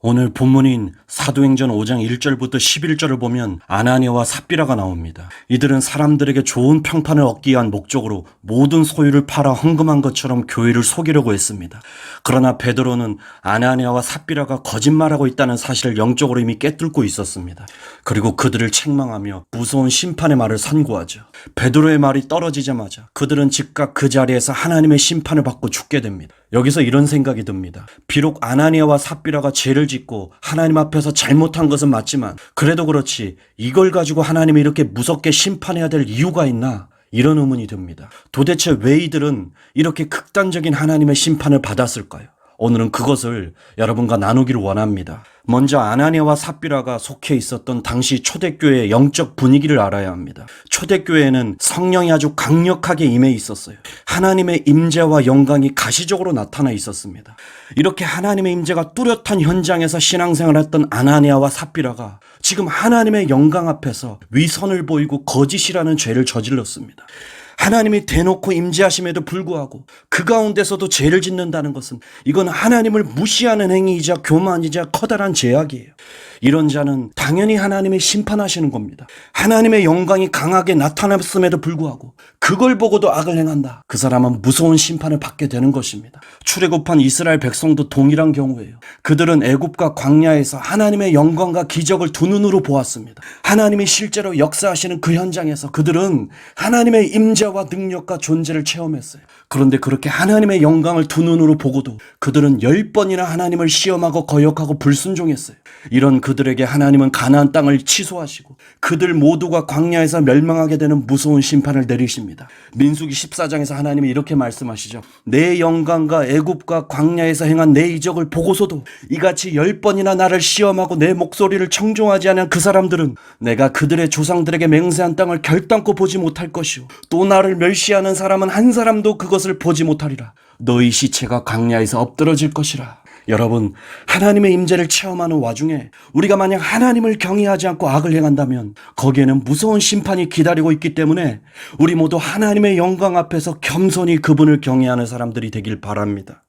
오늘 본문인 사도행전 5장 1절부터 11절을 보면 아나니아와 삽비라가 나옵니다. 이들은 사람들에게 좋은 평판을 얻기 위한 목적으로 모든 소유를 팔아 헌금한 것처럼 교회를 속이려고 했습니다. 그러나 베드로는 아나니아와 삽비라가 거짓말하고 있다는 사실을 영적으로 이미 꿰뚫고 있었습니다. 그리고 그들을 책망하며 무서운 심판의 말을 선고하죠. 베드로의 말이 떨어지자마자 그들은 즉각 그 자리에서 하나님의 심판을 받고 죽게 됩니다. 여기서 이런 생각이 듭니다. 비록 아나니아와 삽비라가 죄를 짓고 하나님 앞에서 잘못한 것은 맞지만 그래도 그렇지 이걸 가지고 하나님이 이렇게 무섭게 심판해야 될 이유가 있나? 이런 의문이 듭니다. 도대체 왜 이들은 이렇게 극단적인 하나님의 심판을 받았을까요? 오늘은 그것을 여러분과 나누기를 원합니다. 먼저 아나니아와 삽비라가 속해 있었던 당시 초대교회의 영적 분위기를 알아야 합니다. 초대교회에는 성령이 아주 강력하게 임해 있었어요. 하나님의 임재와 영광이 가시적으로 나타나 있었습니다. 이렇게 하나님의 임재가 뚜렷한 현장에서 신앙생활을 했던 아나니아와 삽비라가 지금 하나님의 영광 앞에서 위선을 보이고 거짓이라는 죄를 저질렀습니다. 하나님이 대놓고 임재하심에도 불구하고 그 가운데서도 죄를 짓는다는 것은 이건 하나님을 무시하는 행위이자 교만이자 커다란 죄악이에요. 이런 자는 당연히 하나님이 심판하시는 겁니다. 하나님의 영광이 강하게 나타났음에도 불구하고 그걸 보고도 악을 행한다. 그 사람은 무서운 심판을 받게 되는 것입니다. 출애굽한 이스라엘 백성도 동일한 경우예요. 그들은 애굽과 광야에서 하나님의 영광과 기적을 두 눈으로 보았습니다. 하나님이 실제로 역사하시는 그 현장에서 그들은 하나님의 임재와 능력과 존재를 체험했어요. 그런데 그렇게 하나님의 영광을 두 눈으로 보고도 그들은 10번이나 하나님을 시험하고 거역하고 불순종했어요. 이런 그들에게 하나님은 가나안 땅을 취소하시고 그들 모두가 광야에서 멸망하게 되는 무서운 심판을 내리십니다. 민수기 14장에서 하나님이 이렇게 말씀하시죠. 내 영광과 애굽과 광야에서 행한 내 이적을 보고서도 이같이 10번이나 나를 시험하고 내 목소리를 청종하지 않은 그 사람들은 내가 그들의 조상들에게 맹세한 땅을 결단코 보지 못할 것이요 또 나를 멸시하는 사람은 한 사람도 그것을 보지 못하리라. 너희 시체가 광야에서 엎드러질 것이라. 여러분, 하나님의 임재를 체험하는 와중에 우리가 만약 하나님을 경외하지 않고 악을 행한다면 거기에는 무서운 심판이 기다리고 있기 때문에 우리 모두 하나님의 영광 앞에서 겸손히 그분을 경외하는 사람들이 되길 바랍니다.